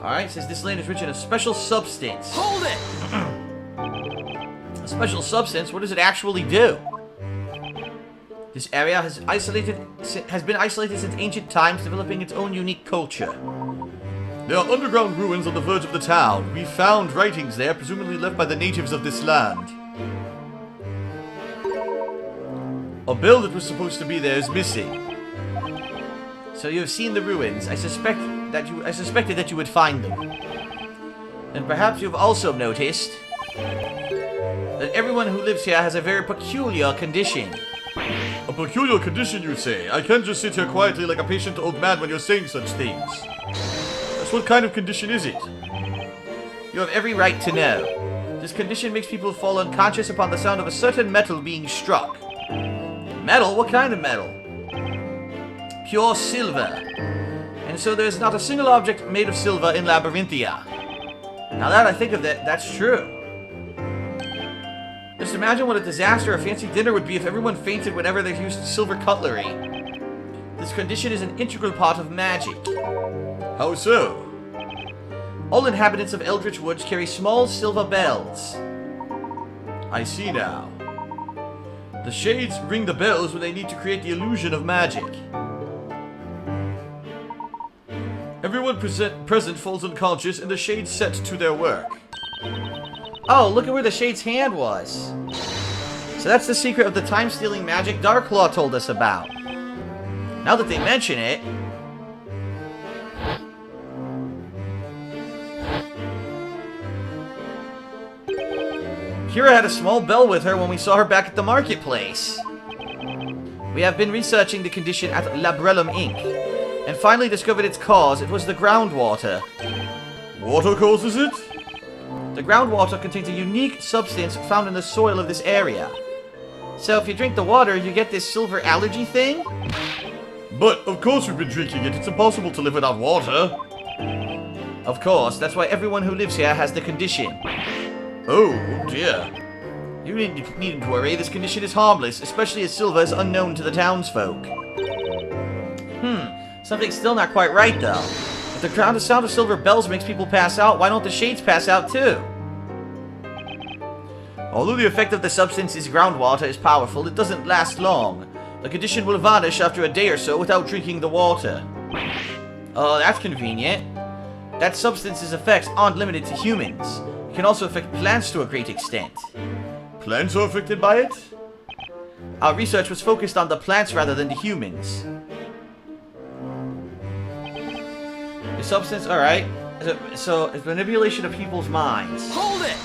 Alright, says this land is rich in a special substance. Hold it! A special substance? What does it actually do? This area has been isolated since ancient times, developing its own unique culture. There are underground ruins on the verge of the town. We found writings there, presumably left by the natives of this land. A bell that was supposed to be there is missing. So you have seen the ruins. I suspected that you would find them. And perhaps you've also noticed that everyone who lives here has a very peculiar condition. A peculiar condition, you say? I can't just sit here quietly like a patient old man when you're saying such things. That's what kind of condition is it? You have every right to know. This condition makes people fall unconscious upon the sound of a certain metal being struck. Metal? What kind of metal? Pure silver. And so there's not a single object made of silver in Labyrinthia. Now that I think of it, that's true. Just imagine what a disaster a fancy dinner would be if everyone fainted whenever they used silver cutlery. This condition is an integral part of magic. How so? All inhabitants of Eldritch Woods carry small silver bells. I see now. The shades ring the bells when they need to create the illusion of magic. Everyone present falls unconscious and the shades set to their work. Oh, look at where the shade's hand was. So that's the secret of the time-stealing magic Darklaw told us about. Now that they mention it... Kira had a small bell with her when we saw her back at the marketplace. We have been researching the condition at Labrellum Inc. and finally discovered its cause. It was the groundwater. Water causes it? The groundwater contains a unique substance found in the soil of this area. So if you drink the water, you get this silver allergy thing? But, of course we've been drinking it. It's impossible to live without water. Of course, that's why everyone who lives here has the condition. Oh, dear. You needn't worry, this condition is harmless, especially as silver is unknown to the townsfolk. Something's still not quite right, though. If the sound of silver bells makes people pass out, why don't the shades pass out, too? Although the effect of the substance is groundwater is powerful, it doesn't last long. The condition will vanish after a day or so without drinking the water. Oh, that's convenient. That substance's effects aren't limited to humans. It can also affect plants to a great extent. Plants are affected by it? Our research was focused on the plants rather than the humans. The substance, alright. So, it's manipulation of people's minds. Hold it!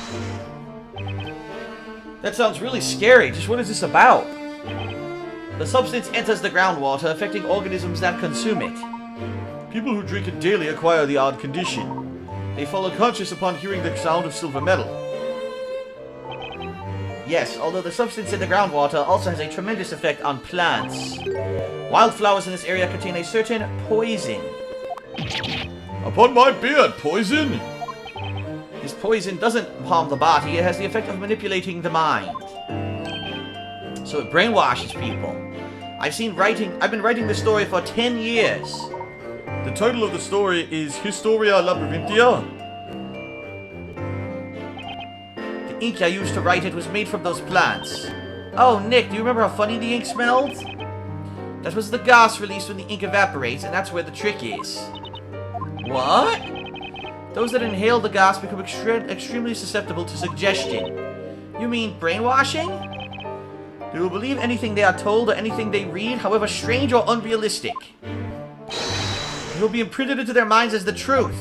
That sounds really scary. Just what is this about? The substance enters the groundwater, affecting organisms that consume it. People who drink it daily acquire the odd condition. They fall unconscious upon hearing the sound of silver metal. Yes, although the substance in the groundwater also has a tremendous effect on plants. Wildflowers in this area contain a certain poison. Upon my beard, poison! This poison doesn't harm the body, it has the effect of manipulating the mind. So it brainwashes people. I've been writing this story for 10 years. The title of the story is Historia Labyrinthia. The ink I used to write it was made from those plants. Oh, Nick, do you remember how funny the ink smelled? That was the gas released when the ink evaporates, and that's where the trick is. What? Those that inhale the gas become extremely susceptible to suggestion. You mean brainwashing? They will believe anything they are told or anything they read, however strange or unrealistic. It will be imprinted into their minds as the truth.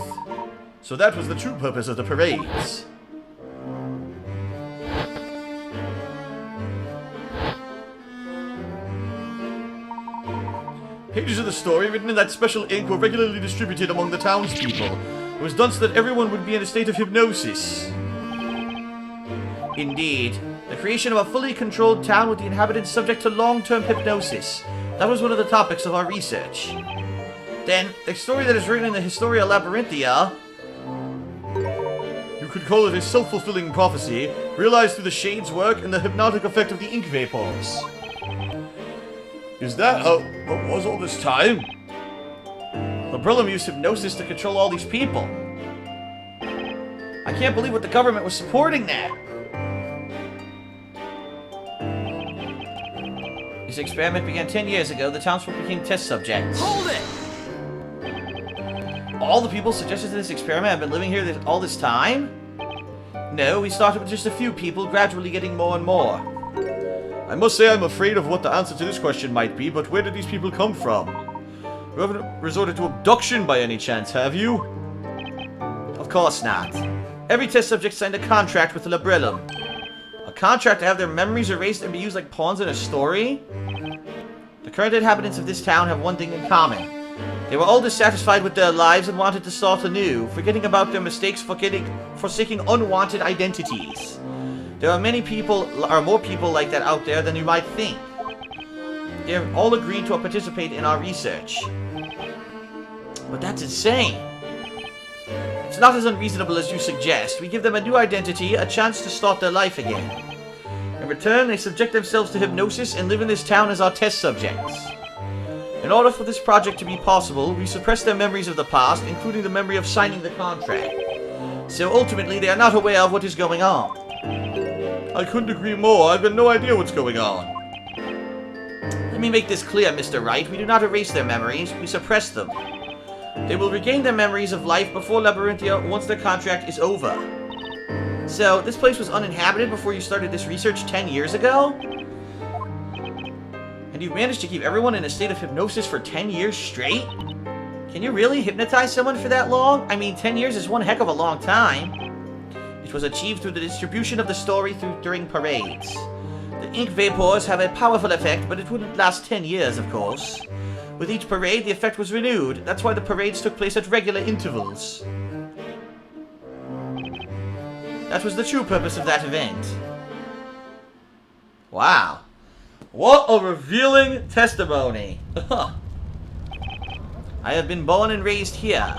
So that was the true purpose of the parades. Pages of the story written in that special ink were regularly distributed among the townspeople. It was done so that everyone would be in a state of hypnosis. Indeed. The creation of a fully controlled town with the inhabitants subject to long-term hypnosis. That was one of the topics of our research. Then, the story that is written in the Historia Labyrinthia, you could call it a self-fulfilling prophecy, realized through the shade's work and the hypnotic effect of the ink vapors. Is that how it was all this time? Labrellum used hypnosis to control all these people. I can't believe what the government was supporting that. This experiment began 10 years ago. The townsfolk became test subjects. Hold it! All the people suggested to this experiment have been living here all this time? No, we started with just a few people, gradually getting more and more. I must say I'm afraid of what the answer to this question might be, but where did these people come from? You haven't resorted to abduction by any chance, have you? Of course not. Every test subject signed a contract with the Labrellum. A contract to have their memories erased and be used like pawns in a story? The current inhabitants of this town have one thing in common. They were all dissatisfied with their lives and wanted to start anew, forgetting about their mistakes, forsaking unwanted identities. There are more people like that out there than you might think. They have all agreed to participate in our research. But that's insane. It's not as unreasonable as you suggest. We give them a new identity, a chance to start their life again. In return, they subject themselves to hypnosis and live in this town as our test subjects. In order for this project to be possible, we suppress their memories of the past, including the memory of signing the contract. So ultimately, they are not aware of what is going on. I couldn't agree more. I've got no idea what's going on. Let me make this clear, Mr. Wright. We do not erase their memories. We suppress them. They will regain their memories of life before Labyrinthia once their contract is over. So, this place was uninhabited before you started this research 10 years ago? And you've managed to keep everyone in a state of hypnosis for 10 years straight? Can you really hypnotize someone for that long? I mean, 10 years is one heck of a long time. It was achieved through the distribution of the story during parades. The ink vapors have a powerful effect, but it wouldn't last 10 years, of course. With each parade, the effect was renewed. That's why the parades took place at regular intervals. That was the true purpose of that event. Wow. What a revealing testimony. I have been born and raised here.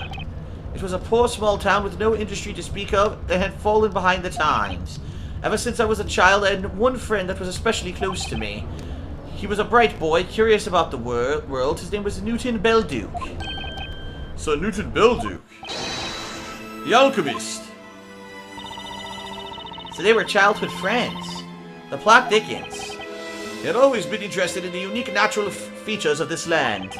It was a poor small town with no industry to speak of that had fallen behind the times. Ever since I was a child, I had one friend that was especially close to me. He was a bright boy, curious about the world. His name was Newton Belduke. So Newton Belduke? The alchemist. So they were childhood friends. The plot thickens. He had always been interested in the unique natural features of this land.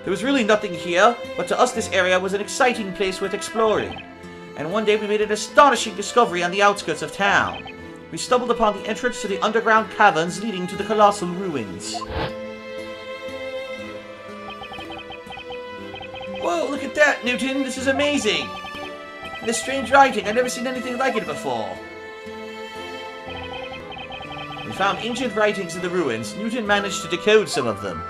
There was really nothing here, but to us this area was an exciting place worth exploring. And one day we made an astonishing discovery on the outskirts of town. We stumbled upon the entrance to the underground caverns leading to the colossal ruins. Whoa, look at that, Newton! This is amazing! This strange writing, I've never seen anything like it before. We found ancient writings in the ruins. Newton managed to decode some of them.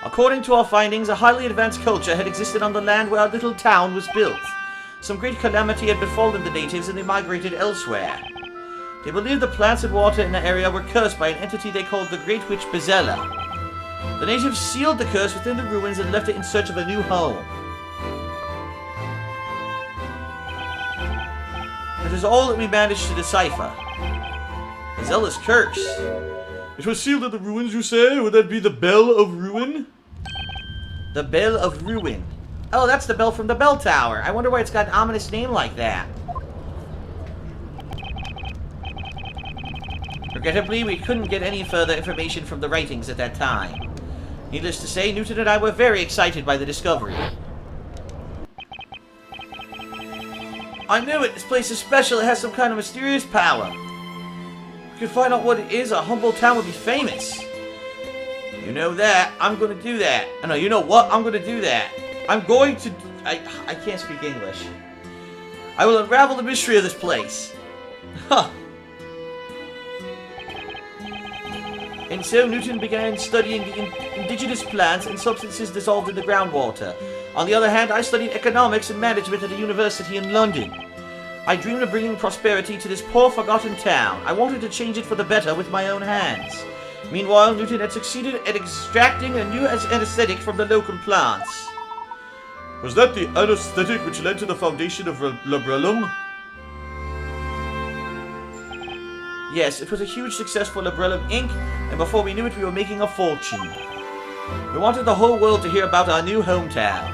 According to our findings, a highly advanced culture had existed on the land where our little town was built. Some great calamity had befallen the natives and they migrated elsewhere. They believed the plants and water in the area were cursed by an entity they called the Great Witch Bezella. The natives sealed the curse within the ruins and left it in search of a new home. That is all that we managed to decipher. Bezella's curse. It was sealed in the ruins, you say? Would that be the Bell of Ruin? The Bell of Ruin. Oh, that's the bell from the bell tower. I wonder why it's got an ominous name like that. Regrettably, we couldn't get any further information from the writings at that time. Needless to say, Newton and I were very excited by the discovery. I knew it! This place is special. It has some kind of mysterious power. If we could find out what it is, our humble town would be famous. You know that. I'm going to do that. I know, you know what? I'm going to do that. I'm going to... I can't speak English. I will unravel the mystery of this place. Huh. And so Newton began studying the indigenous plants and substances dissolved in the groundwater. On the other hand, I studied economics and management at a university in London. I dreamed of bringing prosperity to this poor, forgotten town. I wanted to change it for the better with my own hands. Meanwhile, Newton had succeeded at extracting a new anesthetic from the local plants. Was that the anesthetic which led to the foundation of Labrellum? Yes, it was a huge success for Labrellum Inc., and before we knew it, we were making a fortune. We wanted the whole world to hear about our new hometown.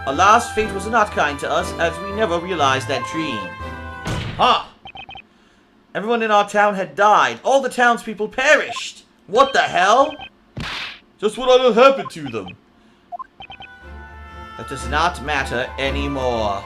Alas, fate was not kind to us, as we never realized that dream. Huh. Everyone in our town had died. All the townspeople perished. What the hell? Just what ought to happen to them. That does not matter anymore.